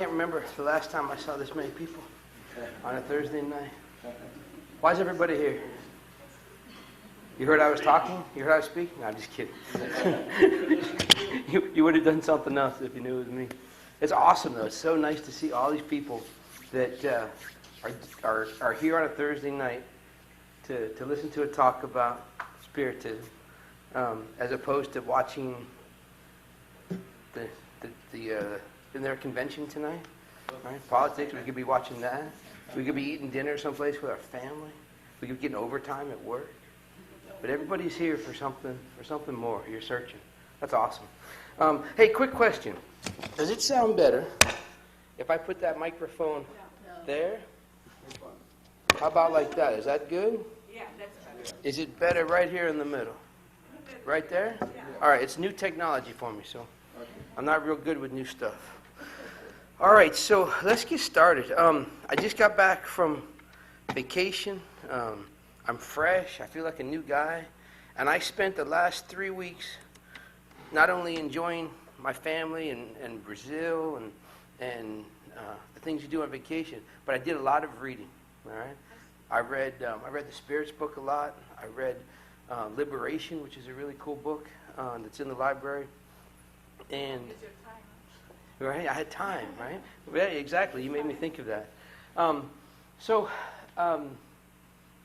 I can't remember the last time I saw this many people on a Thursday night. Why is everybody here? You heard I was talking? You heard I was speaking? No, I'm just kidding. you would have done something else if you knew it was me. It's awesome, though. It's so nice to see all these people that are here on a Thursday night to listen to a talk about Spiritism, as opposed to watching in their convention tonight, right? Politics. We could be watching that. We could be eating dinner someplace with our family. We could be getting overtime at work. But everybody's here for something more. You're searching. That's awesome. Hey, quick question. Does it sound better if I put that microphone there? How about like that? Is that good? Yeah, that's better. Is it better right here in the middle? Right there? Yeah. All right, it's new technology for me, so I'm not real good with new stuff. All right, so let's get started. I just got back from vacation. I'm fresh. I feel like a new guy. And I spent the last 3 weeks not only enjoying my family and Brazil and the things you do on vacation, but I did a lot of reading. All right, I read the Spirits book a lot. I read Liberation, which is a really cool book that's in the library. And right, I had time, right? Yeah, exactly. You made me think of that.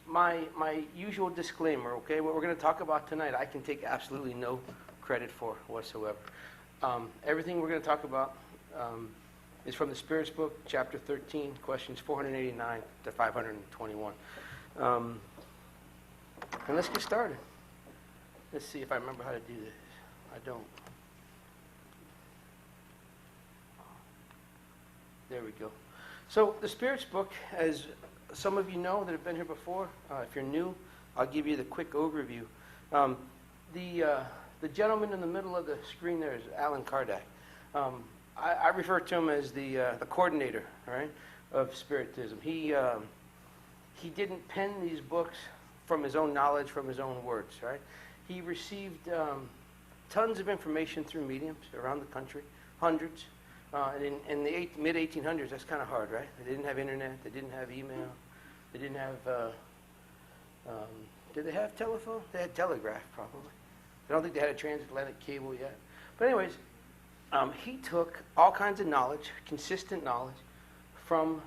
My usual disclaimer, okay? What we're going to talk about tonight, I can take absolutely no credit for whatsoever. Everything we're going to talk about is from the Spirits book, chapter 13, questions 489 to 521. And let's get started. Let's see if I remember how to do this. I don't. There we go. So the Spirits book, as some of you know that have been here before, if you're new, I'll give you the quick overview. The gentleman in the middle of the screen there is Allan Kardec. I refer to him as the coordinator, right, of Spiritism. He didn't pen these books from his own knowledge, from his own words, right? He received tons of information through mediums around the country, hundreds. And in the mid-1800s, that's kind of hard, right? They didn't have internet. They didn't have email. They didn't have, did they have telephone? They had telegraph, probably. I don't think they had a transatlantic cable yet. But anyways, he took all kinds of knowledge, consistent knowledge, from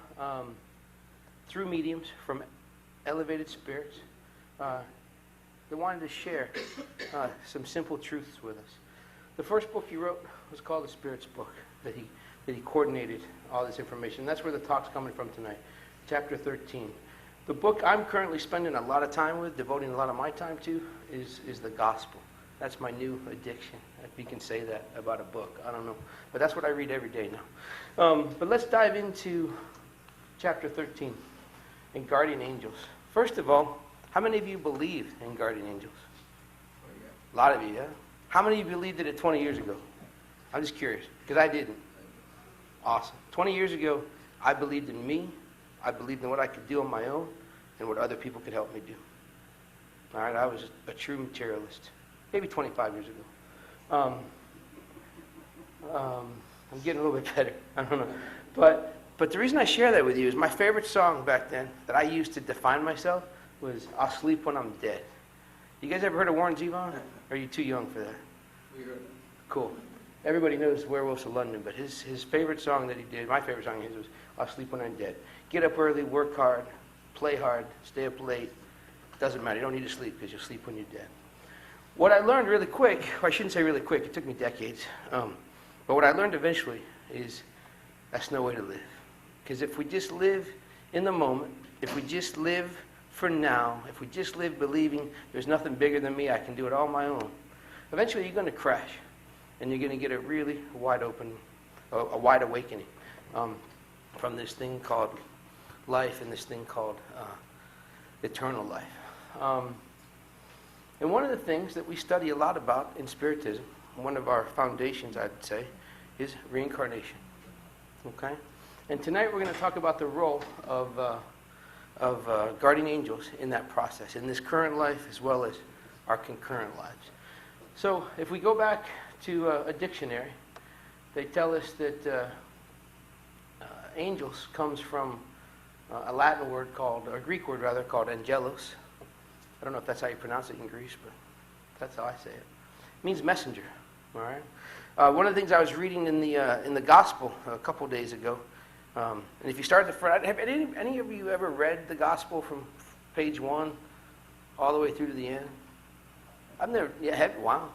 through mediums, from elevated spirits, that wanted to share some simple truths with us. The first book he wrote was called the Spirits book, that he coordinated all this information. That's where the talk's coming from tonight, chapter 13. The book I'm currently spending a lot of time with, devoting a lot of my time to, is the gospel. That's my new addiction, if you can say that about a book. I don't know. But that's what I read every day now. But let's dive into chapter 13, in guardian angels. First of all, how many of you believe in guardian angels? A lot of you, yeah? How many of you believed in it 20 years ago? I'm just curious, because I didn't. Awesome. 20 years ago, I believed in me. I believed in what I could do on my own and what other people could help me do. All right, I was a true materialist. Maybe 25 years ago. I'm getting a little bit better. I don't know. But the reason I share that with you is my favorite song back then that I used to define myself was I'll Sleep When I'm Dead. You guys ever heard of Warren Zevon? Or are you too young for that? We heard it. Cool. Everybody knows Werewolves of London, but his favorite song that he did, my favorite song of his was I'll Sleep When I'm Dead. Get up early, work hard, play hard, stay up late. Doesn't matter. You don't need to sleep because you'll sleep when you're dead. What I learned really quick, or I shouldn't say really quick, it took me decades, but what I learned eventually is that's no way to live. Because if we just live in the moment, if we just live for now, if we just live believing there's nothing bigger than me, I can do it all on my own, eventually you're going to crash. And you're going to get a really wide awakening from this thing called life and this thing called eternal life. And one of the things that we study a lot about in Spiritism, one of our foundations, I'd say, is reincarnation. Okay? And tonight we're going to talk about the role of guardian angels in that process, in this current life as well as our concurrent lives. So if we go back to a dictionary, they tell us that angels comes from a Latin word called, or a Greek word rather, called angelos. I don't know if that's how you pronounce it in Greece, but that's how I say it. It means messenger. All right. One of the things I was reading in the gospel a couple days ago, and if you start at the front, have any of you ever read the gospel from page 1 all the way through to the end? I've never. Yeah, wow.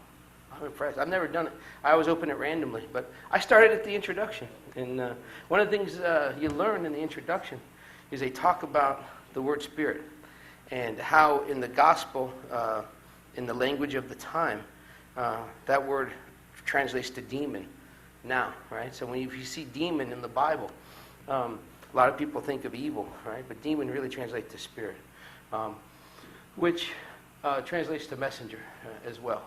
I'm impressed. I've never done it. I always open it randomly, but I started at the introduction. And one of the things you learn in the introduction is they talk about the word spirit and how in the gospel, in the language of the time, that word translates to demon now, right? So when you see demon in the Bible, a lot of people think of evil, right? But demon really translates to spirit, which translates to messenger as well.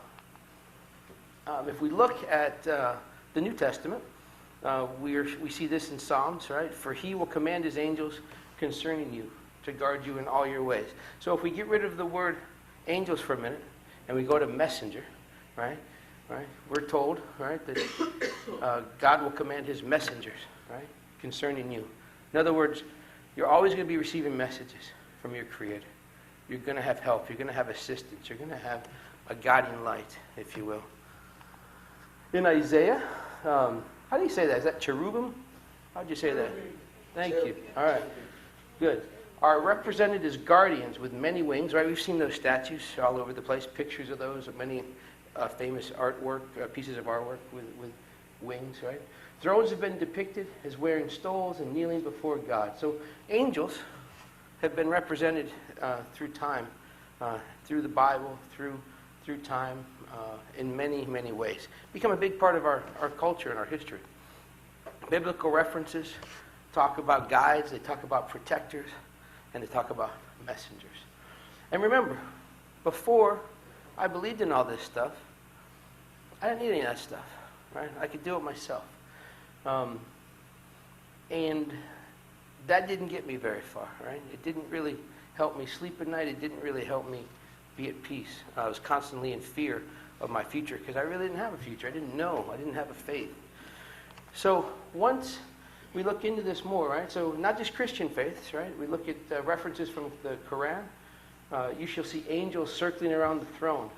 If we look at the New Testament, we see this in Psalms, right? For he will command his angels concerning you to guard you in all your ways. So if we get rid of the word angels for a minute and we go to messenger, right? We're told, right, that God will command his messengers, right, concerning you. In other words, you're always going to be receiving messages from your Creator. You're going to have help. You're going to have assistance. You're going to have a guiding light, if you will. In Isaiah, how do you say that? Is that cherubim? How would you say that? Thank you. All right. Good. Are represented as guardians with many wings, right? We've seen those statues all over the place, pictures of those, of many famous artwork, pieces of artwork with wings, right? Thrones have been depicted as wearing stoles and kneeling before God. So angels have been represented through time, through the Bible, through time, in many, many ways. Become a big part of our culture and our history. Biblical references talk about guides, they talk about protectors, and they talk about messengers. And remember, before I believed in all this stuff, I didn't need any of that stuff, right? I could do it myself. And that didn't get me very far, right? It didn't really help me sleep at night. It didn't really help me be at peace. I was constantly in fear of my future because I really didn't have a future. I didn't know. I didn't have a faith. So once we look into this more, right? So not just Christian faiths, right? We look at references from the Quran. You shall see angels circling around the throne,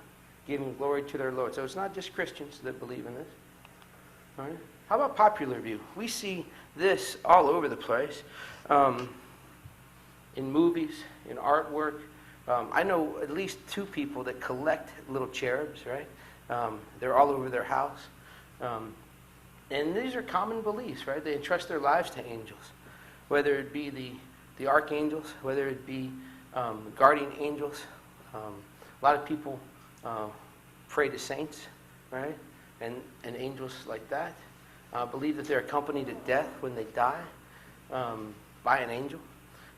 giving glory to their Lord. So it's not just Christians that believe in this. All right? How about popular view? We see this all over the place. In movies, in artwork. I know at least 2 people that collect little cherubs, right? They're all over their house. And these are common beliefs, right? They entrust their lives to angels, whether it be the archangels, whether it be guardian angels. A lot of people pray to saints, right? And angels like that. Believe that they're accompanied to death when they die by an angel.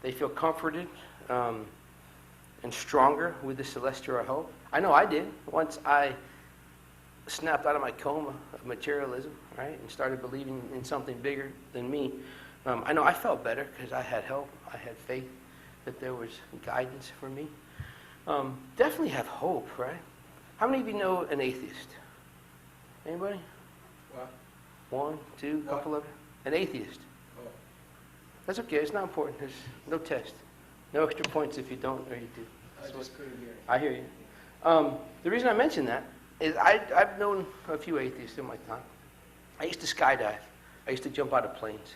They feel comforted and stronger with the celestial hope. I know I did. Once I snapped out of my coma of materialism, right, and started believing in something bigger than me, I know I felt better because I had help. I had faith that there was guidance for me. Definitely have hope, right? How many of you know an atheist? Anybody? What? 1, 2, What? couple of you? An atheist. Oh. That's okay. It's not important. There's no test. No extra points if you don't or you do. I just couldn't hear it. I hear you. The reason I mention that is I've known a few atheists in my time. I used to skydive. I used to jump out of planes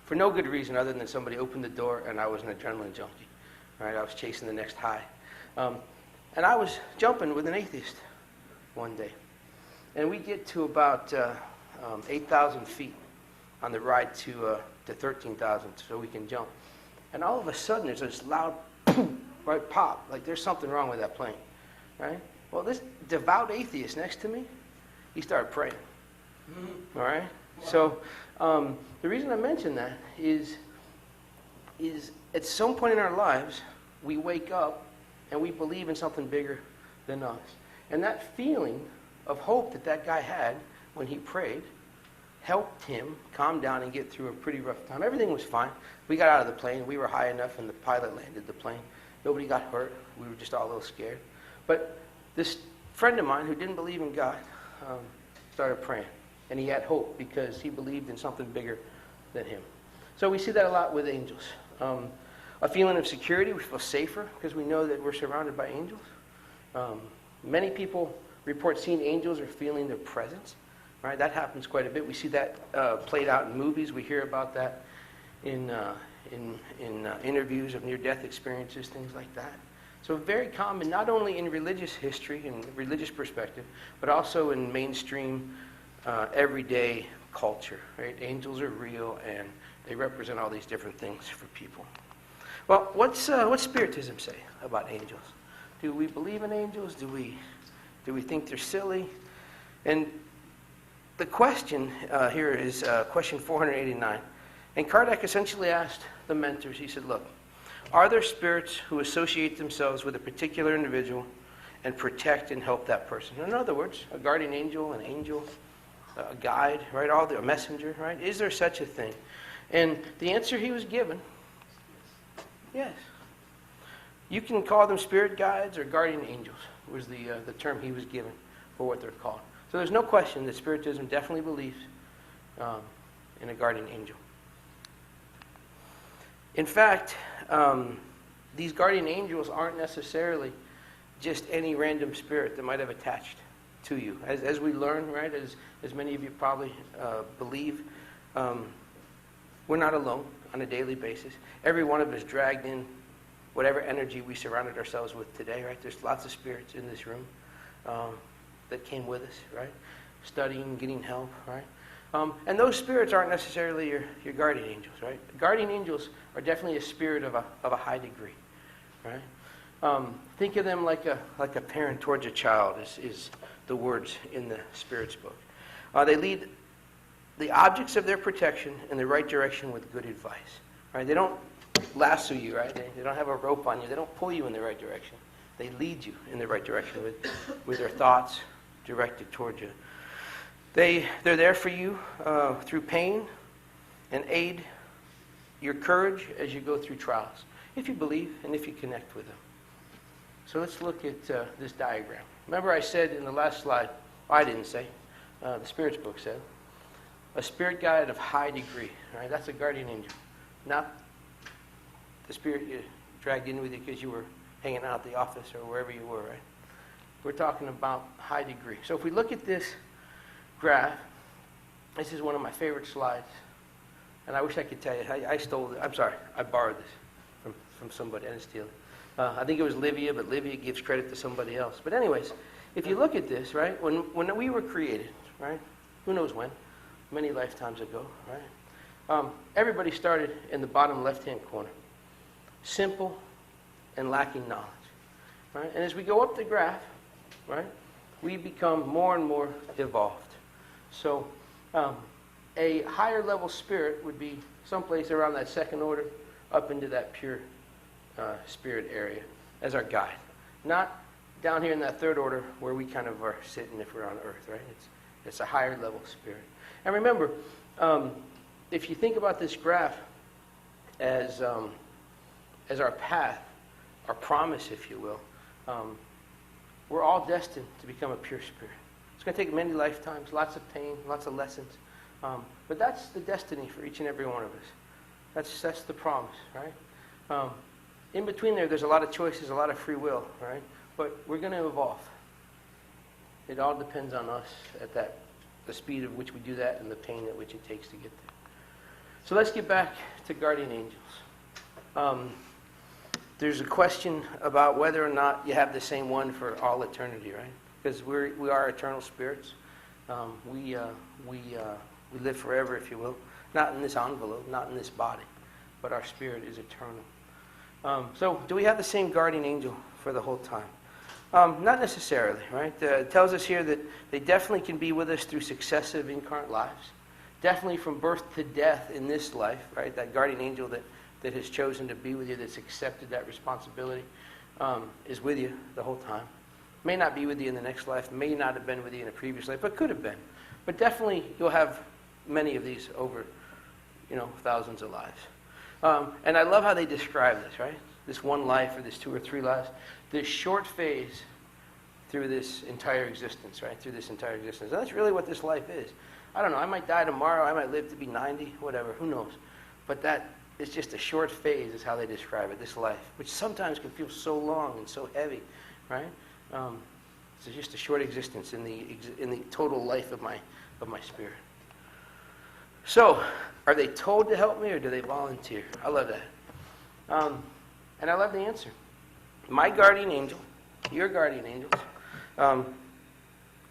for no good reason other than somebody opened the door and I was an adrenaline junkie. Right? I was chasing the next high. And I was jumping with an atheist one day. And we get to about 8,000 feet on the ride to 13,000 so we can jump. And all of a sudden there's this loud right pop, like there's something wrong with that plane, right? Well, this devout atheist next to me, he started praying. All right? So the reason I mention that is at some point in our lives, we wake up and we believe in something bigger than us. And that feeling of hope that guy had when he prayed helped him calm down and get through a pretty rough time. Everything was fine. We got out of the plane. We were high enough and the pilot landed the plane. Nobody got hurt. We were just all a little scared. But this friend of mine who didn't believe in God started praying. And he had hope because he believed in something bigger than him. So we see that a lot with angels. A feeling of security, we feel safer because we know that we're surrounded by angels. Many people report seeing angels or feeling their presence. Right? That happens quite a bit. We see that played out in movies. We hear about that in interviews of near-death experiences, things like that. So very common, not only in religious history and religious perspective, but also in mainstream, everyday culture. Right? Angels are real, and they represent all these different things for people. Well, what's Spiritism say about angels? Do we believe in angels? Do we think they're silly? And the question here is question 489. And Kardec essentially asked the mentors, he said, look, are there spirits who associate themselves with a particular individual and protect and help that person? In other words, a guardian angel, an angel, a guide, right? A messenger, right? Is there such a thing? And the answer he was given, yes. You can call them spirit guides or guardian angels, was the term he was given for what they're called. So there's no question that Spiritism definitely believes in a guardian angel. In fact, these guardian angels aren't necessarily just any random spirit that might have attached to you. As we learn, right, as many of you probably believe, we're not alone on a daily basis. Every one of us dragged in whatever energy we surrounded ourselves with today, right? There's lots of spirits in this room that came with us, right? Studying, getting help, right? And those spirits aren't necessarily your guardian angels, right? Guardian angels are definitely a spirit of a high degree, right? Think of them like a parent towards a child is the words in the Spirit's book. They lead the objects of their protection in the right direction with good advice, right? They don't lasso you, right? They don't have a rope on you. They don't pull you in the right direction. They lead you in the right direction with their thoughts directed toward you. They're there for you through pain and aid your courage as you go through trials, if you believe and if you connect with them. So let's look at this diagram. Remember I said in the last slide, I didn't say, the Spirit's book said, a spirit guide of high degree. Right? That's a guardian angel, not the spirit you dragged in with you because you were hanging out at the office or wherever you were. Right? We're talking about high degree. So if we look at this graph, this is one of my favorite slides, and I wish I could tell you. I stole it. I'm sorry, I borrowed this from somebody. I didn't steal it. I think it was Livia, but Livia gives credit to somebody else. But anyways, if you look at this, right, when we were created, right, who knows when, many lifetimes ago, right, everybody started in the bottom left-hand corner, simple and lacking knowledge, right, and as we go up the graph, right, we become more and more evolved. So a higher level spirit would be someplace around that second order up into that pure spirit area as our guide. Not down here in that third order where we kind of are sitting if we're on earth, right? It's a higher level spirit. And remember, if you think about this graph as our path, our promise, if you will, we're all destined to become a pure spirit. It's going to take many lifetimes, lots of pain, lots of lessons. But that's the destiny for each and every one of us. That's the promise, right? In between there's a lot of choices, a lot of free will, right? But we're going to evolve. It all depends on us at the speed at which we do that and the pain at which it takes to get there. So let's get back to guardian angels. There's a question about whether or not you have the same one for all eternity, right? Because we are eternal spirits. We live forever, if you will. Not in this envelope, not in this body, but our spirit is eternal. So do we have the same guardian angel for the whole time? Not necessarily, right? It tells us here that they definitely can be with us through successive incarnate lives. Definitely from birth to death in this life, right? That guardian angel that has chosen to be with you, that's accepted that responsibility, is with you the whole time. May not be with you in the next life, may not have been with you in a previous life, but could have been. But definitely you'll have many of these over, thousands of lives. And I love how they describe this, right? This one life or this 2 or 3 lives. This short phase through this entire existence, right? Through this entire existence. And that's really what this life is. I don't know, I might die tomorrow, I might live to be 90, whatever, who knows. but that is just a short phase, is how they describe it, this life, which sometimes can feel so long and so heavy, right? It's just a short existence in the total life of my spirit. So, are they told to help me, or do they volunteer? I love that. And I love the answer. My guardian angel, your guardian angels,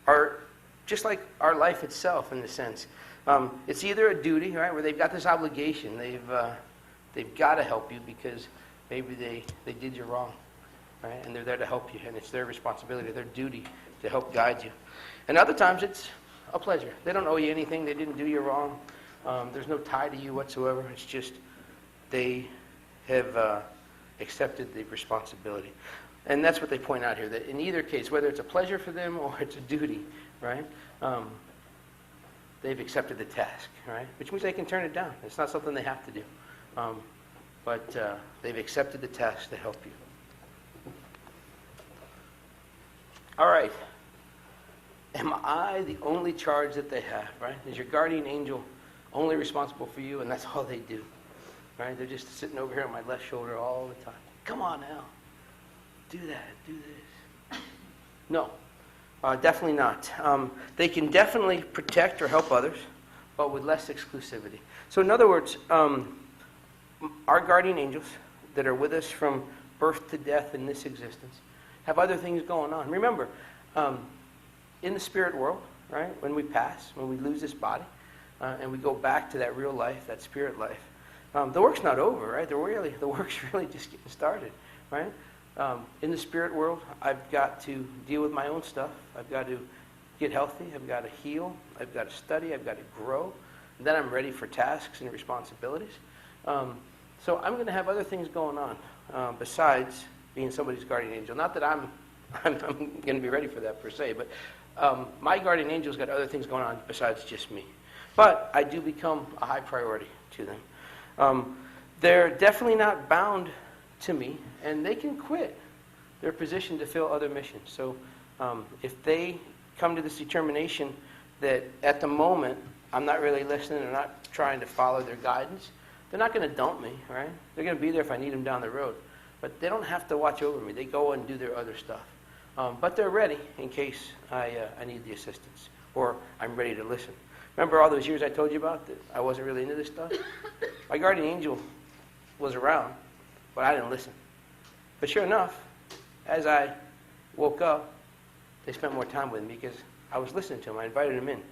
are just like our life itself in the sense. It's either a duty, right, where they've got this obligation. They've got to help you because maybe they did you wrong, right? And they're there to help you, and it's their responsibility, their duty to help guide you. And other times it's a pleasure. They don't owe you anything. They didn't do you wrong. There's no tie to you whatsoever. It's just they have accepted the responsibility. And that's what they point out here, that in either case, whether it's a pleasure for them or it's a duty, right, they've accepted the task, right, which means they can turn it down. It's not something they have to do. But they've accepted the task to help you. All right. Am I the only charge that they have, right? Is your guardian angel only responsible for you, and that's all they do, right? They're just sitting over here on my left shoulder all the time. Come on now. Do that. Do this. No. Definitely not. They can definitely protect or help others, but with less exclusivity. So in other words, our guardian angels that are with us from birth to death in this existence have other things going on. Remember, in the spirit world, right, when we pass, when we lose this body, and we go back to that real life, that spirit life, the work's not over, right? The work's really just getting started, right? In the spirit world, I've got to deal with my own stuff. I've got to get healthy. I've got to heal. I've got to study. I've got to grow. And then I'm ready for tasks and responsibilities. So I'm going to have other things going on besides being somebody's guardian angel. Not that I'm going to be ready for that per se, but my guardian angel's got other things going on besides just me. But I do become a high priority to them. They're definitely not bound to me, and they can quit their position to fill other missions. So if they come to this determination that at the moment I'm not really listening, or not trying to follow their guidance, they're not going to dump me, right? They're going to be there if I need them down the road. But they don't have to watch over me. They go and do their other stuff. But they're ready in case I need the assistance, or I'm ready to listen. Remember all those years I told you about that I wasn't really into this stuff? My guardian angel was around, but I didn't listen. But sure enough, as I woke up, they spent more time with me because I was listening to them. I invited them in.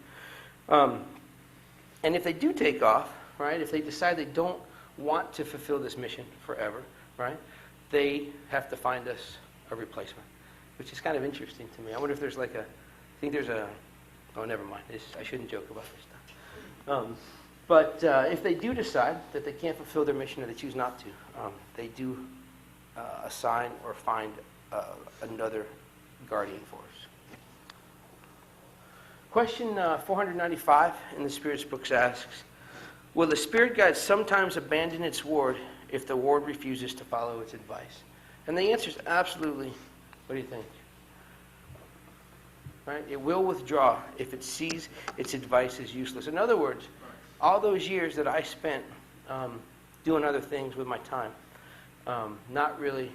And if they do take off, right, if they decide they don't want to fulfill this mission forever, right, they have to find us a replacement, which is kind of interesting to me. I wonder if there's oh, never mind. I shouldn't joke about this stuff. But if they do decide that they can't fulfill their mission, or they choose not to, they do assign or find another guardian for us. Question 495 in the Spirit's books asks, will the Spirit Guide sometimes abandon its ward if the ward refuses to follow its advice? And the answer is absolutely. What do you think? Right? It will withdraw if it sees its advice as useless. In other words, all those years that I spent doing other things with my time, not really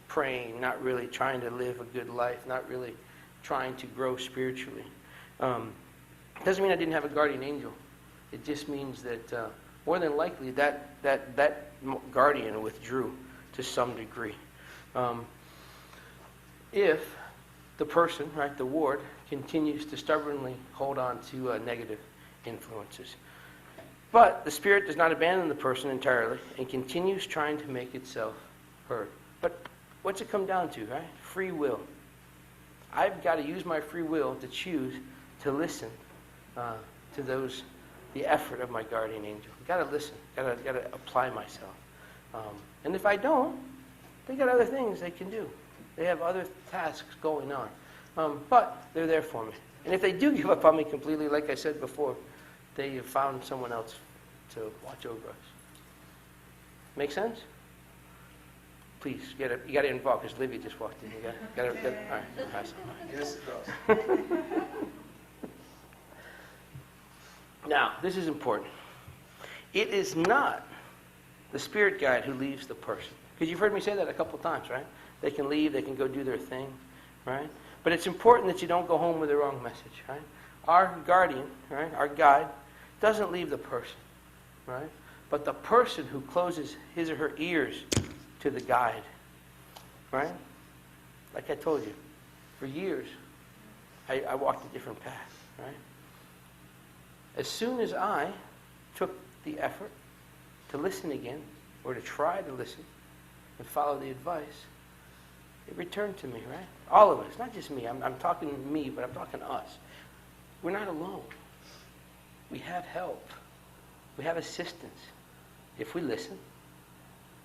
praying, not really trying to live a good life, not really trying to grow spiritually, doesn't mean I didn't have a guardian angel. It just means that more than likely that guardian withdrew to some degree. If the person, right, the ward, continues to stubbornly hold on to negative influences. But the Spirit does not abandon the person entirely and continues trying to make itself heard. But what's it come down to, right? Free will. I've got to use my free will to choose to listen to the effort of my guardian angel. I've got to listen. Got to apply myself. And if I don't, they got other things they can do. They have other tasks going on. But they're there for me. And if they do give up on me completely, like I said before, they have found someone else to watch over us. Make sense? Please, you got to get involved because Livy just walked in. You got to, all right, pass it. Yes, it does. Now, this is important. It is not the spirit guide who leaves the person. Because you've heard me say that a couple times, right? They can leave, they can go do their thing, right? But it's important that you don't go home with the wrong message, right? Our guardian, right, our guide, doesn't leave the person, right? But the person who closes his or her ears to the guide, right? Like I told you, for years, I walked a different path, right? As soon as I took the effort to listen again, or to try to listen and follow the advice, it returned to me, right? All of us, not just me. I'm talking me, but I'm talking us. We're not alone. We have help. We have assistance. If we listen,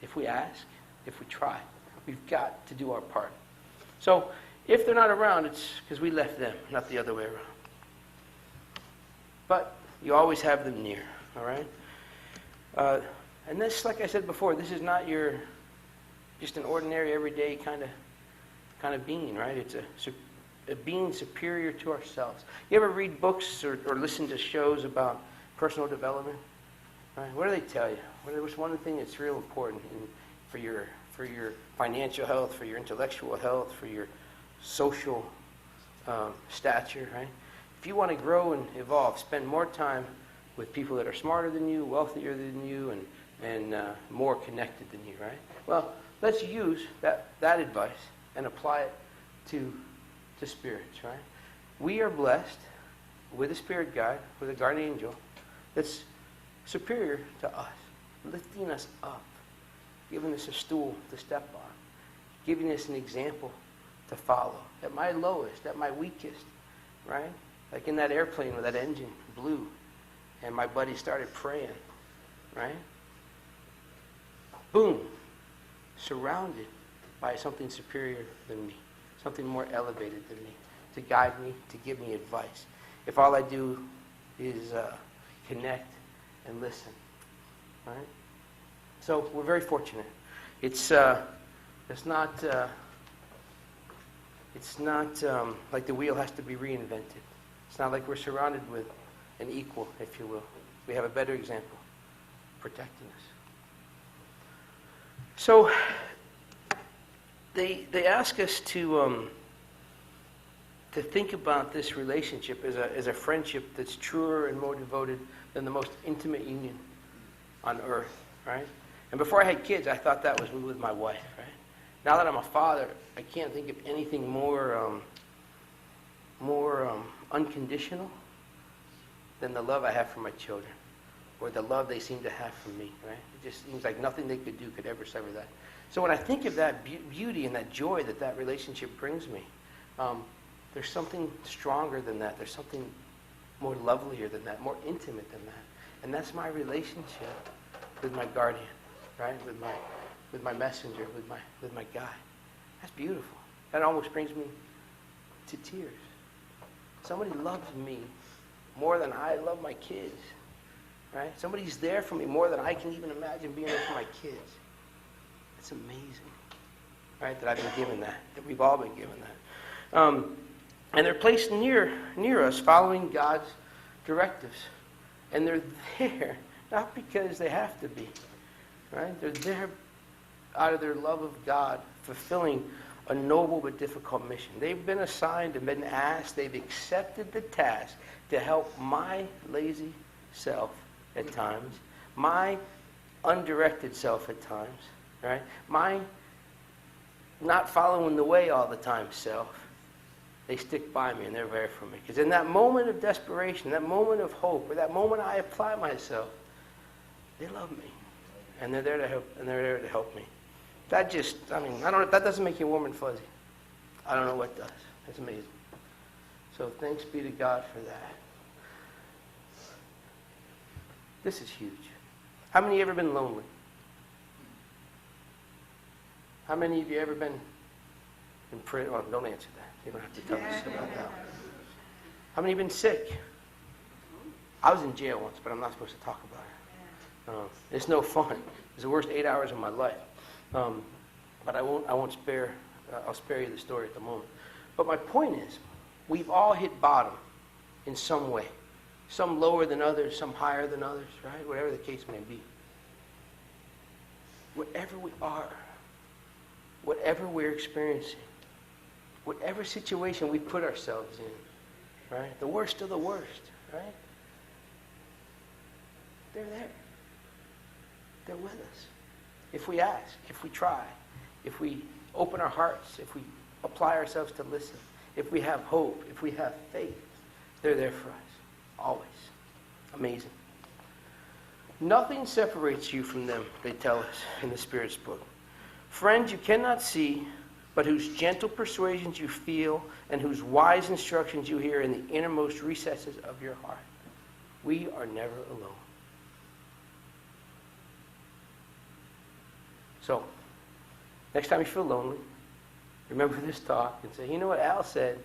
if we ask, if we try, we've got to do our part. So if they're not around, it's because we left them, not the other way around. But you always have them near, all right? And this, like I said before, this is not your just an ordinary, everyday kind of being, right? It's a being superior to ourselves. You ever read books or listen to shows about personal development? Right? What do they tell you? What's one thing that's real important for your financial health, for your intellectual health, for your social stature, right? If you want to grow and evolve, spend more time with people that are smarter than you, wealthier than you, and more connected than you, right? Well, let's use that advice and apply it to spirits, right? We are blessed with a spirit guide, with a guardian angel that's superior to us, lifting us up, giving us a stool to step on, giving us an example to follow. At my lowest, at my weakest, right? Like in that airplane where that engine blew and my buddy started praying, right? Boom. Surrounded by something superior than me, something more elevated than me, to guide me, to give me advice. If all I do is connect and listen, right? So we're very fortunate. It's not like the wheel has to be reinvented. It's not like we're surrounded with an equal, if you will. We have a better example protecting us. So they ask us to think about this relationship as a friendship that's truer and more devoted than the most intimate union on earth, right? And before I had kids, I thought that was with my wife, right? Now that I'm a father, I can't think of anything more unconditional than the love I have for my children, or the love they seem to have for me, right? It just seems like nothing they could do could ever sever that. So when I think of that beauty and that joy that relationship brings me, there's something stronger than that. There's something more lovelier than that, more intimate than that. And that's my relationship with my guardian, right? With my messenger, with my guide. That's beautiful. That almost brings me to tears. Somebody loves me more than I love my kids, right? Somebody's there for me more than I can even imagine being there for my kids. It's amazing, right? That I've been given that we've all been given that. And they're placed near us, following God's directives. And they're there not because they have to be, right? They're there out of their love of God, fulfilling a noble but difficult mission. They've been assigned and been asked, they've accepted the task to help my lazy self at times, my undirected self at times, right? My not following the way all the time self. They stick by me and they're there for me. Because in that moment of desperation, that moment of hope, or that moment I apply myself, they love me. And they're there to help, and they're there to help me. That just, that doesn't make you warm and fuzzy. I don't know what does. It's amazing. So thanks be to God for that. This is huge. How many of you ever been lonely? How many of you ever been in prison? Well, don't answer that. You don't have to tell us about that. How many have been sick? I was in jail once, but I'm not supposed to talk about it. It's no fun. It's the worst 8 hours of my life. But I won't spare. I'll spare you the story at the moment. But my point is, we've all hit bottom in some way. Some lower than others, some higher than others, right? Whatever the case may be. wherever we are, whatever we're experiencing, whatever situation we put ourselves in, right? The worst of the worst, right? They're there. They're with us. If we ask, if we try, if we open our hearts, if we apply ourselves to listen, if we have hope, if we have faith, they're there for us. Always. Amazing. Nothing separates you from them, they tell us in the Spirit's book. Friends you cannot see, but whose gentle persuasions you feel, and whose wise instructions you hear in the innermost recesses of your heart. We are never alone. So, next time you feel lonely, remember this talk and say, you know what Al said?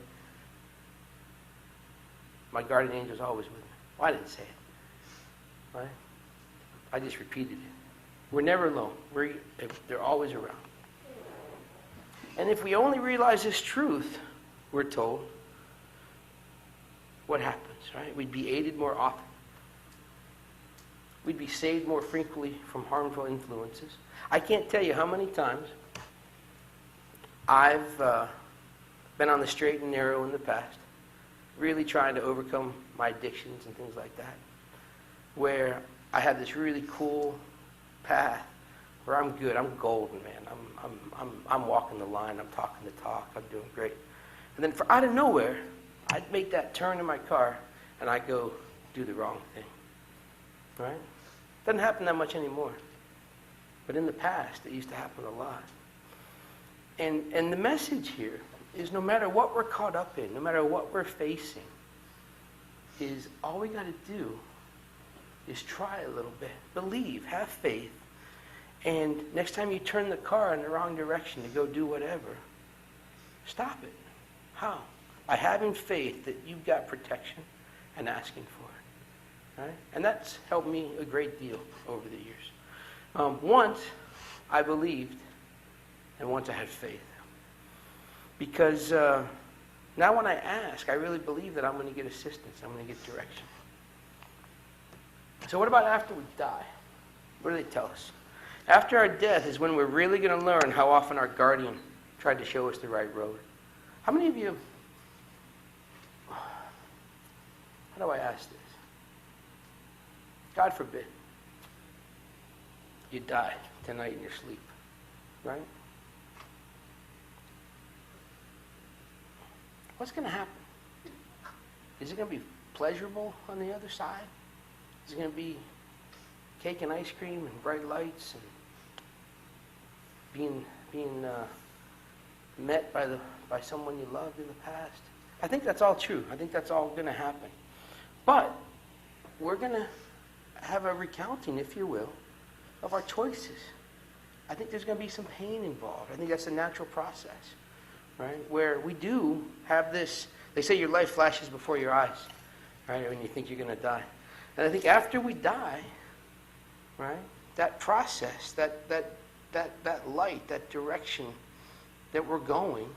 My guardian angel is always with me. Well, I didn't say it. Right? I just repeated it. We're never alone. They're always around. And if we only realize this truth, we're told, what happens, right? We'd be aided more often. We'd be saved more frequently from harmful influences. I can't tell you how many times I've been on the straight and narrow in the past, really trying to overcome my addictions and things like that, where I had this really cool path where I'm good, I'm golden, man. I'm walking the line, I'm talking the talk, I'm doing great. And then out of nowhere, I'd make that turn in my car and I go do the wrong thing. Right? Doesn't happen that much anymore. But in the past, it used to happen a lot. And the message here is no matter what we're caught up in, no matter what we're facing, is all we got to do is try a little bit. Believe, have faith. And next time you turn the car in the wrong direction to go do whatever, stop it. How? By having faith that you've got protection and asking for it. Right? And that's helped me a great deal over the years. Once I believed, and once I had faith. Because now when I ask, I really believe that I'm going to get assistance. I'm going to get direction. So what about after we die? What do they tell us? After our death is when we're really going to learn how often our guardian tried to show us the right road. How many of you, how do I ask this? God forbid, you die tonight in your sleep, right? What's going to happen? Is it going to be pleasurable on the other side? Is it going to be cake and ice cream and bright lights and being met by someone you loved in the past? I think that's all true. I think that's all going to happen. But we're going to have a recounting, if you will, of our choices. I think there's going to be some pain involved. I think that's a natural process, right? Where we do have this, they say your life flashes before your eyes, right? When you think you're going to die. And I think after we die, right, that process, that light, that direction that we're going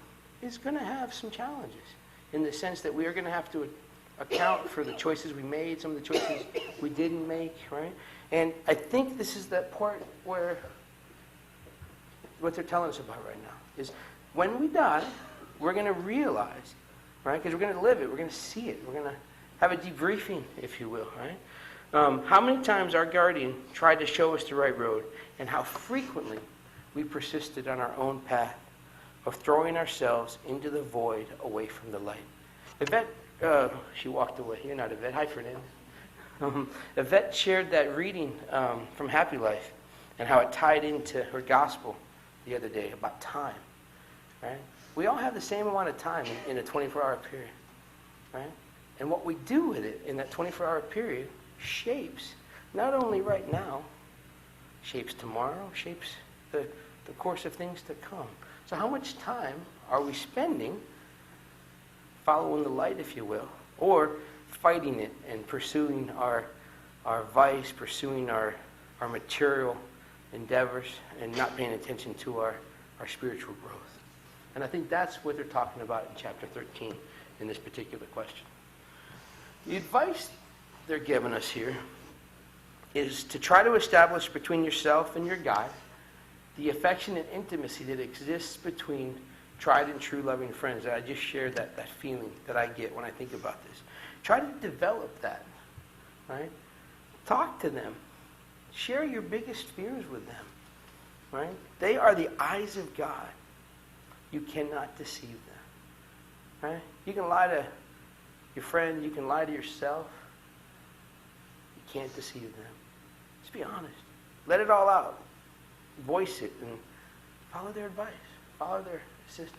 is going to have some challenges in the sense that we are going to have to account for the choices we made, some of the choices we didn't make, right? And I think this is that part where what they're telling us about right now is when we die, we're going to realize, right, because we're going to live it, we're going to see it, we're going to have a debriefing, if you will, right? How many times our guardian tried to show us the right road and how frequently we persisted on our own path of throwing ourselves into the void away from the light. Yvette, she walked away. You're not Yvette. Hi, Fernand. Yvette shared that reading from Happy Life and how it tied into her gospel the other day about time. Right? We all have the same amount of time in a 24-hour period. Right? And what we do with it in that 24-hour period shapes, not only right now, shapes tomorrow, shapes the course of things to come. So how much time are we spending following the light, if you will, or fighting it and pursuing our vice, pursuing our material endeavors, and not paying attention to our spiritual growth? And I think that's what they're talking about in chapter 13 in this particular question. The advice they're giving us here is to try to establish between yourself and your God the affection and intimacy that exists between tried and true loving friends. I just shared that feeling that I get when I think about this. Try to develop that, right? Talk to them. Share your biggest fears with them, right? They are the eyes of God. You cannot deceive them, right? You can lie to your friend. You can lie to yourself. You can't deceive them. Just be honest. Let it all out. Voice it and follow their advice. Follow their assistance.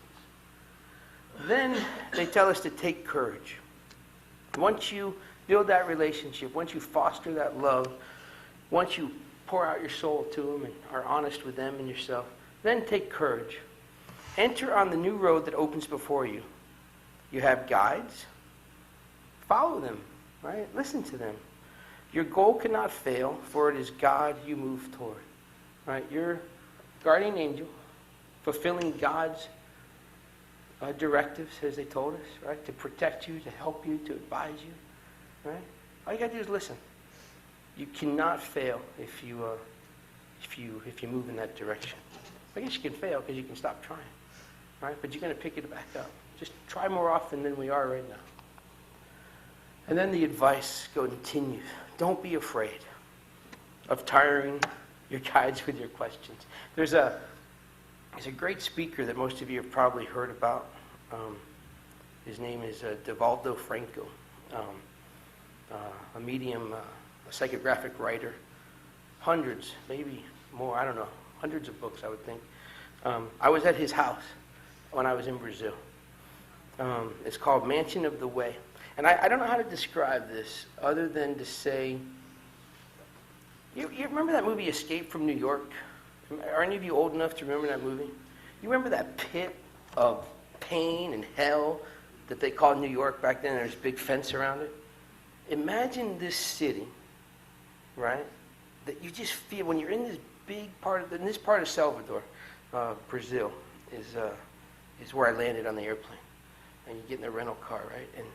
Then they tell us to take courage. Once you build that relationship, once you foster that love, once you pour out your soul to them and are honest with them and yourself, then take courage. Enter on the new road that opens before you. You have guides. Follow them, right? Listen to them. Your goal cannot fail, for it is God you move toward. Right? Your guardian angel, fulfilling God's directives, as they told us, right? To protect you, to help you, to advise you, right? All you got to do is listen. You cannot fail if you move in that direction. I guess you can fail because you can stop trying, right? But you're going to pick it back up. Just try more often than we are right now. And then the advice continues. Don't be afraid of tiring your guides with your questions. There's a great speaker that most of you have probably heard about. His name is Divaldo Franco, a medium, a psychographic writer. Hundreds, maybe more, I don't know, hundreds of books, I would think. I was at his house when I was in Brazil. It's called Mansion of the Way. And I don't know how to describe this other than to say, you remember that movie Escape from New York? Are any of you old enough to remember that movie? You remember that pit of pain and hell that they called New York back then? There's a big fence around it. Imagine this city, right? That you just feel when you're in this big part of this part of Salvador, Brazil, is where I landed on the airplane. And you get in the rental car, right?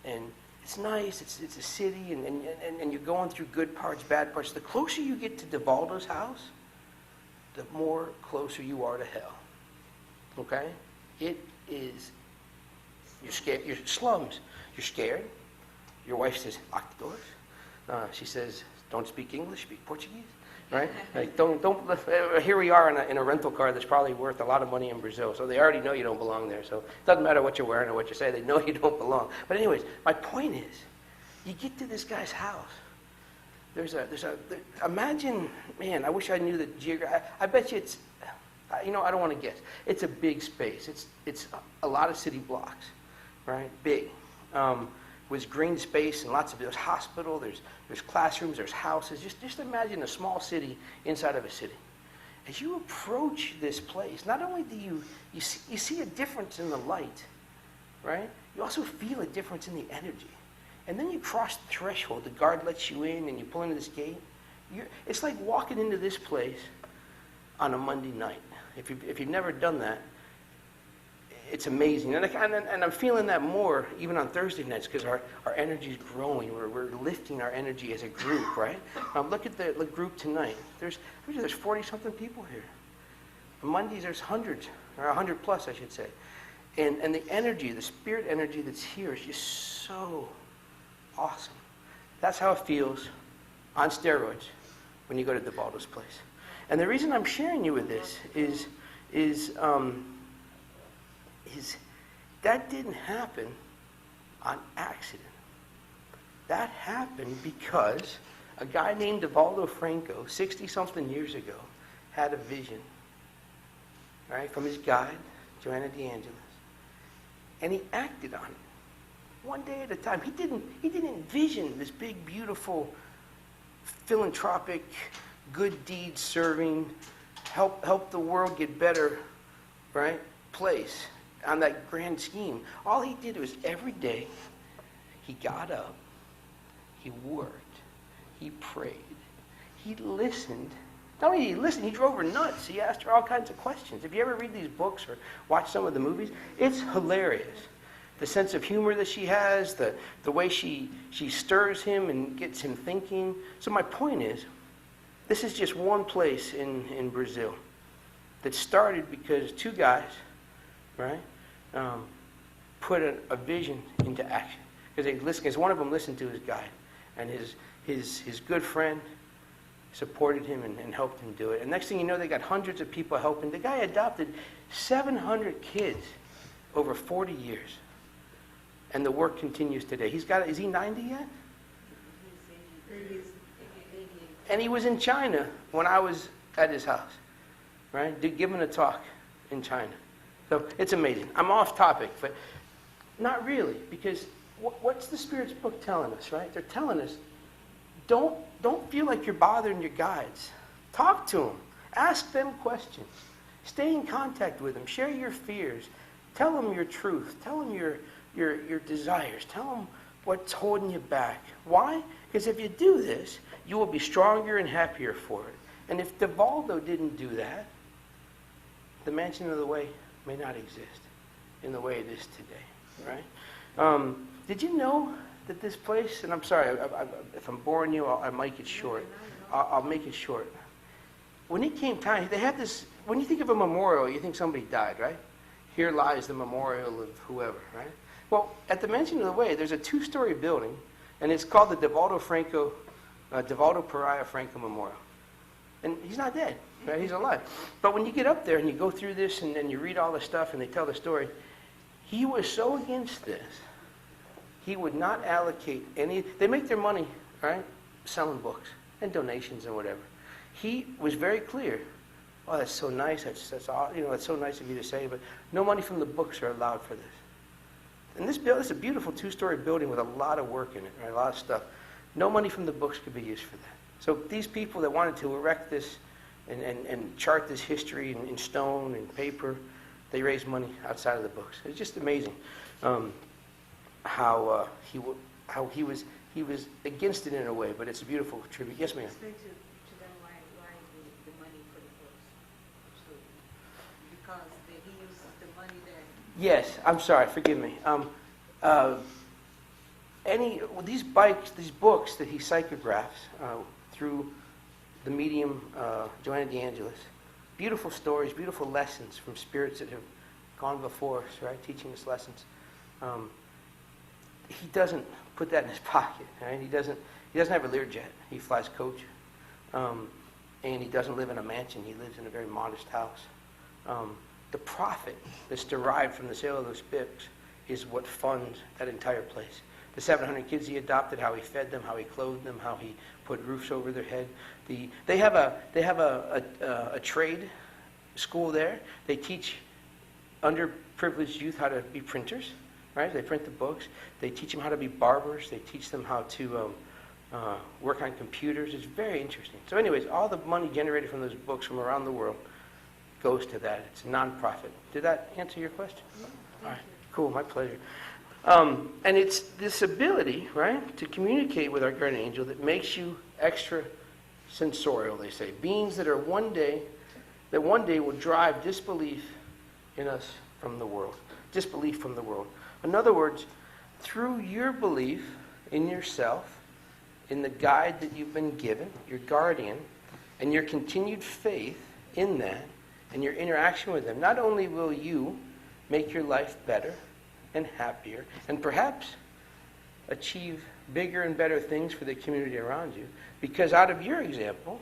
And it's nice. It's a city, and you're going through good parts, bad parts. The closer you get to Divaldo's house, the more closer you are to hell. Okay? It is. You're scared. You're slums. You're scared. Your wife says, lock the doors. She says, don't speak English, speak Portuguese. Right? Like, don't. Here we are in a rental car that's probably worth a lot of money in Brazil. So they already know you don't belong there. So it doesn't matter what you're wearing or what you say. They know you don't belong. But anyways, my point is, you get to this guy's house. Imagine, man, I wish I knew the geography. I bet you it's, I don't want to guess. It's a big space. It's a lot of city blocks, right? Big. With green space and there's hospital, there's classrooms, there's houses. Just imagine a small city inside of a city. As you approach this place, not only do you see a difference in the light, right? You also feel a difference in the energy. And then you cross the threshold. The guard lets you in, and you pull into this gate. It's like walking into this place on a Monday night. If you've never done that, it's amazing. And I'm feeling that more even on Thursday nights because our energy is growing. We're lifting our energy as a group, right? Look at the group tonight. There's 40-something people here. On Mondays, there's hundreds, or 100 plus, I should say. And the energy, the spirit energy that's here is just so awesome. That's how it feels on steroids when you go to Divaldo's place. And the reason I'm sharing you with this is that didn't happen on accident. That happened because a guy named Divaldo Franco, 60-something years ago, had a vision, right, from his guide, Joanna De Angelis, and he acted on it. One day at a time. He didn't envision this big, beautiful, philanthropic, good deeds serving, help the world get better, right, place on that grand scheme. All he did was every day he got up, he worked, he prayed, he listened. Not only did he listen, he drove her nuts. He asked her all kinds of questions. If you ever read these books or watch some of the movies, it's hilarious. The sense of humor that she has, the way she stirs him and gets him thinking. So my point is, this is just one place in Brazil. that started because two guys, right, put a vision into action. Because one of them listened to his guide, and his good friend supported him and helped him do it. And next thing you know, they got hundreds of people helping. The guy adopted 700 kids over 40 years. And the work continues today. Is he 90 yet? And he was in China when I was at his house, right? Giving a talk in China. So it's amazing. I'm off topic, but not really, because what's the Spirit's book telling us, right? They're telling us, don't feel like you're bothering your guides. Talk to them. Ask them questions. Stay in contact with them. Share your fears. Tell them your truth. Tell them your desires. Tell them what's holding you back. Why? Because if you do this, you will be stronger and happier for it. And if Devaldo didn't do that, the Mansion of the Way may not exist in the way it is today, right? Did you know that this place, and I'm sorry, if I'm boring you, I might get short. I'll make it short. When it came time, they had this, when you think of a memorial, you think somebody died, right? Here lies the memorial of whoever, right? Well, at the Mansion of the Way, there's a 2-story building, and it's called the Devaldo Pariah Franco Memorial. And he's not dead, right? He's alive. But when you get up there and you go through this and you read all the stuff and they tell the story, he was so against this, he would not allocate any. They make their money, right, selling books and donations and whatever. He was very clear. Oh, that's so nice. That's all, that's so nice of you to say, but no money from the books are allowed for this. And this is a beautiful 2-story building with a lot of work in it, right? A lot of stuff. No money from the books could be used for that. So these people that wanted to erect this and chart this history in stone and paper, they raised money outside of the books. It's just amazing how he was against it in a way, but it's a beautiful tribute. Yes, ma'am. Explain to them why the money for the books. Because he uses the money that... Yes, I'm sorry, forgive me. These books that he psychographs through the medium Joanna DeAngelis, beautiful stories, beautiful lessons from spirits that have gone before us, right, teaching us lessons. He doesn't put that in his pocket, right? He doesn't have a Learjet. He flies coach, and he doesn't live in a mansion. He lives in a very modest house. The profit that's derived from the sale of those books is what funds that entire place. The 700 kids he adopted, how he fed them, how he clothed them, how he put roofs over their head. They have a trade school there. They teach underprivileged youth how to be printers, right? They print the books. They teach them how to be barbers. They teach them how to work on computers. It's very interesting. So anyways, all the money generated from those books from around the world goes to that. It's a nonprofit. Did that answer your question? All right. Cool. My pleasure. And it's this ability, right, to communicate with our guardian angel that makes you extra sensorial, they say. Beings that one day will drive disbelief in us from the world. Disbelief from the world. In other words, through your belief in yourself, in the guide that you've been given, your guardian, and your continued faith in that, and your interaction with them, not only will you make your life better and happier, and perhaps achieve bigger and better things for the community around you, because out of your example,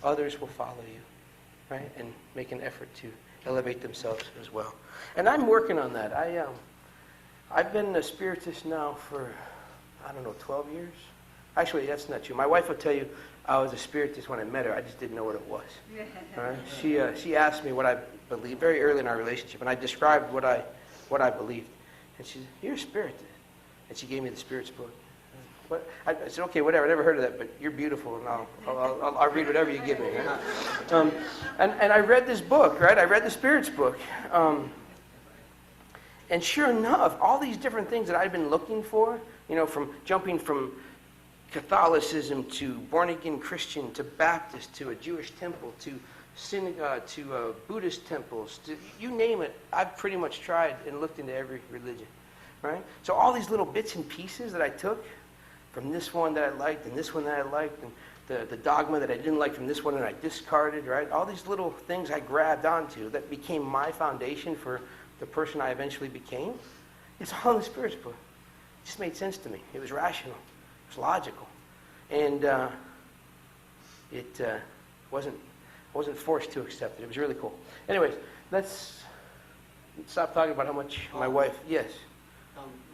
others will follow you, right, and make an effort to elevate themselves as well. And I'm working on that. I've been a spiritist now for, 12 years. Actually, that's not true. My wife will tell you I was a spiritist when I met her. I just didn't know what it was. Right? She asked me what I believed very early in our relationship, and I described what I believed. And she said, "You're a spiritist." And she gave me the Spirit's book. I said, "Okay, whatever. I never heard of that, but you're beautiful, and I'll read whatever you give me." Right? And I read this book, right? I read the Spirit's book. And sure enough, all these different things that I'd been looking for, from jumping from Catholicism to born-again Christian to Baptist to a Jewish temple to synagogue to Buddhist temples, to you name it, I've pretty much tried and looked into every religion, right? So all these little bits and pieces that I took from this one that I liked and this one that I liked, and the dogma that I didn't like from this one and I discarded, right? All these little things I grabbed onto that became my foundation for the person I eventually became. It's all in the Spirit's book. It just made sense to me. It was rational. It was logical. And it wasn't forced to accept it. It was really cool. Anyways, let's stop talking about how much my wife... Yes?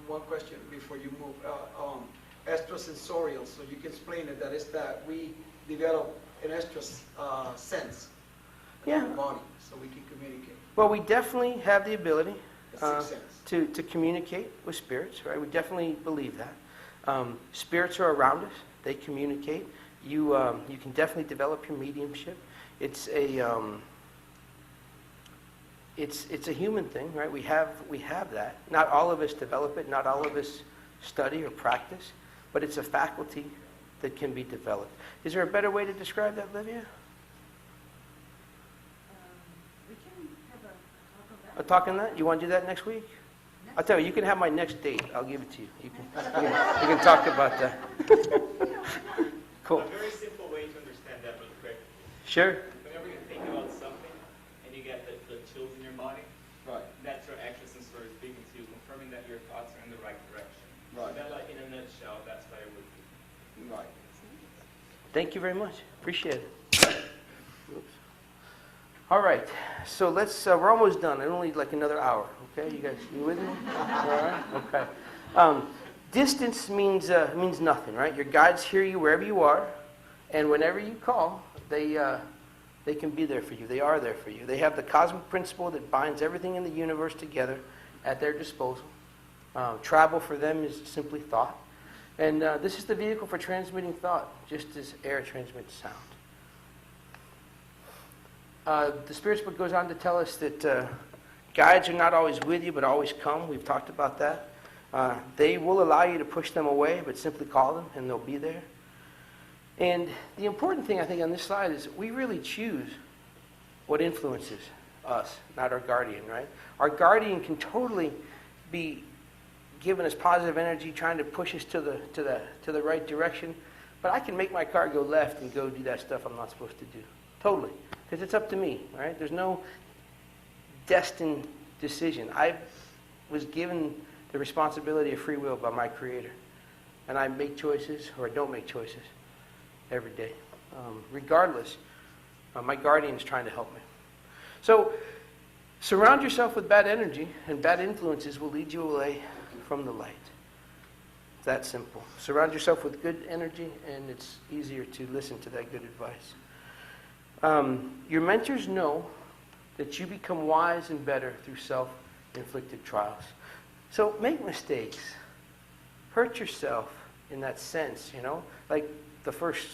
One question before you move. Extrasensorial, so you can explain it, that is that we develop an extra sense in Yeah. our body so we can communicate. Well, we definitely have the ability The sixth sense. to communicate with spirits, right? We definitely believe that. Spirits are around us. They communicate. You can definitely develop your mediumship. It's a human thing, right? We have that. Not all of us develop it. Not all of us study or practice, but it's a faculty that can be developed. Is there a better way to describe that, Livia? We can have a talk of that. A talk on that? You want to do that next week? I'll tell you, you can have my next date. I'll give it to you. You can talk about that. Cool. A very simple way to understand that really quick. Sure. Whenever you think about something and you get the chills in your body, Right. that's your extrasensory speaking to you, confirming that your thoughts are in the right direction. Right. That, like, in a nutshell, that's what it would be. Right. Thank you very much. Appreciate it. Oops. All right. So we're almost done. I only like another hour. Okay, you guys, you with me? All right. Okay. Distance means nothing, right? Your guides hear you wherever you are, and whenever you call, they can be there for you. They are there for you. They have the cosmic principle that binds everything in the universe together at their disposal. Travel for them is simply thought. And this is the vehicle for transmitting thought, just as air transmits sound. The Spirit's book goes on to tell us that guides are not always with you, but always come. We've talked about that. They will allow you to push them away, but simply call them, and they'll be there. And the important thing, I think, on this slide is we really choose what influences us, not our guardian, right? Our guardian can totally be giving us positive energy, trying to push us to the right direction, but I can make my car go left and go do that stuff I'm not supposed to do. Totally. Because it's up to me, right? There's no destined decision. I was given the responsibility of free will by my Creator. And I make choices, or I don't make choices, every day. Regardless, my guardian is trying to help me. So, surround yourself with bad energy, and bad influences will lead you away from the light. It's that simple. Surround yourself with good energy, and it's easier to listen to that good advice. Your mentors know that you become wise and better through self-inflicted trials. So make mistakes. Hurt yourself in that sense, you know? Like the first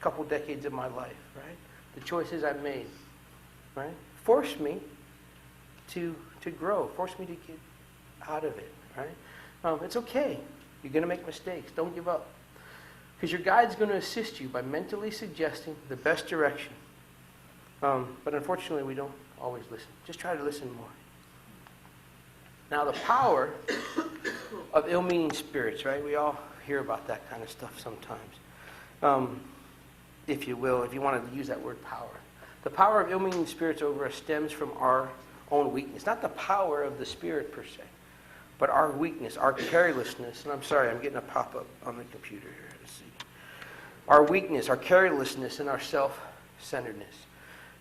couple decades of my life, right? The choices I made, right? Forced me to grow. Forced me to get out of it, right? It's okay. You're going to make mistakes. Don't give up. Because your guide's going to assist you by mentally suggesting the best direction. But unfortunately, we don't always listen. Just try to listen more. Now, the power of ill-meaning spirits, right? We all hear about that kind of stuff sometimes. If you will, if you want to use that word power. The power of ill-meaning spirits over us stems from our own weakness. Not the power of the spirit per se, but our weakness, our carelessness. And I'm sorry, I'm getting a pop-up on the computer here. Let's see. Our weakness, our carelessness, and our self-centeredness.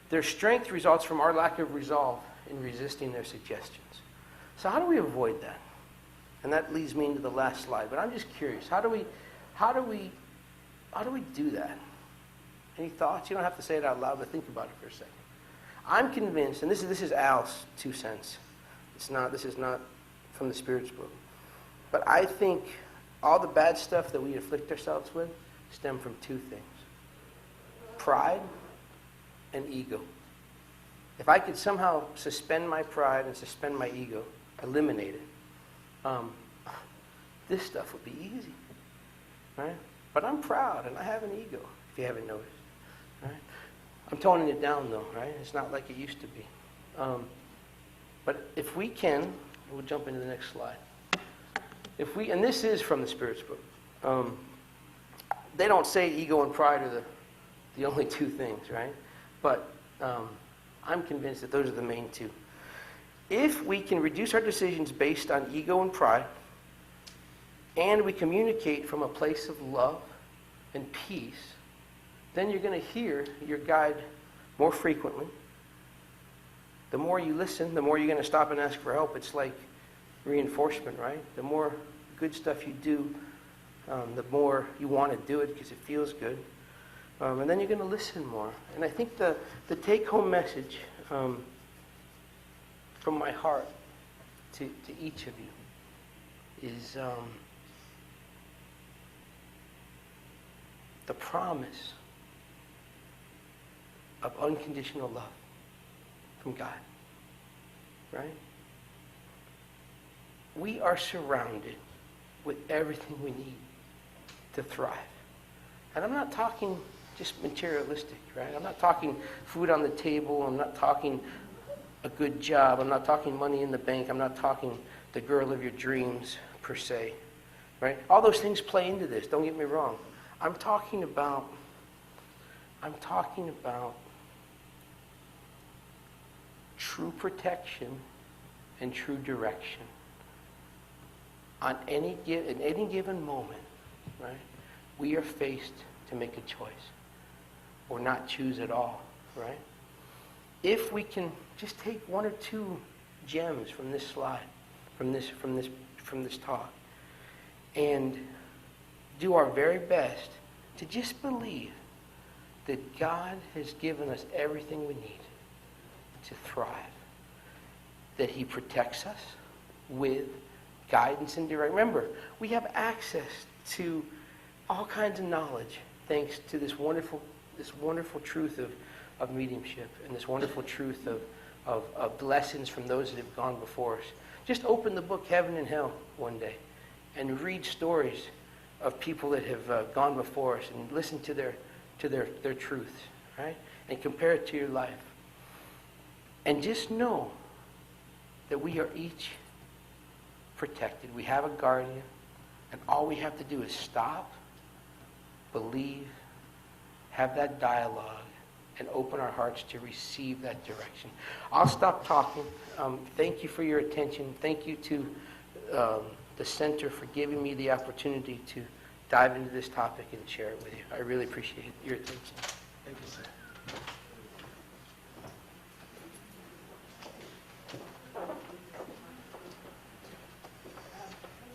Their strength results from our lack of resolve in resisting their suggestions. So how do we avoid that? And that leads me into the last slide. But I'm just curious, how do we do that? Any thoughts? You don't have to say it out loud, but think about it for a second. I'm convinced, and this is Al's 2 cents. This is not from the Spirit's book. But I think all the bad stuff that we afflict ourselves with stem from 2 things. Pride and ego. If I could somehow suspend my pride and suspend my ego, eliminate it, this stuff would be easy, right? But I'm proud and I have an ego, if you haven't noticed, right? I'm toning it down though, right? It's not like it used to be. But if we can, we'll jump into the next slide. And this is from the Spirit's book. they don't say ego and pride are the only two things, right? But I'm convinced that those are the main two. If we can reduce our decisions based on ego and pride, and we communicate from a place of love and peace, then you're going to hear your guide more frequently. The more you listen, the more you're going to stop and ask for help. It's like reinforcement, right? The more good stuff you do, the more you want to do it because it feels good. And then you're going to listen more. And I think the take-home message from my heart to each of you is the promise of unconditional love from God, right? We are surrounded with everything we need to thrive. And I'm not talking just materialistic, right? I'm not talking food on the table. I'm not talking a good job. I'm not talking money in the bank. I'm not talking the girl of your dreams, per se, right? All those things play into this, don't get me wrong. I'm talking about true protection and true direction. In any given moment, right, we are faced to make a choice or not choose at all, right? If we can just take one or two gems from this slide, from this talk, and do our very best to just believe that God has given us everything we need to thrive, that He protects us with guidance and direction. Remember, we have access to all kinds of knowledge thanks to this wonderful truth of mediumship and this wonderful truth of lessons from those that have gone before us. Just open the book Heaven and Hell one day and read stories of people that have gone before us and listen to their truths, right? And compare it to your life. And just know that we are each protected. We have a guardian, and all we have to do is stop, believe, have that dialogue, and open our hearts to receive that direction. I'll stop talking. Thank you for your attention. Thank you to the center for giving me the opportunity to dive into this topic and share it with you. I really appreciate your attention. Thank you, sir.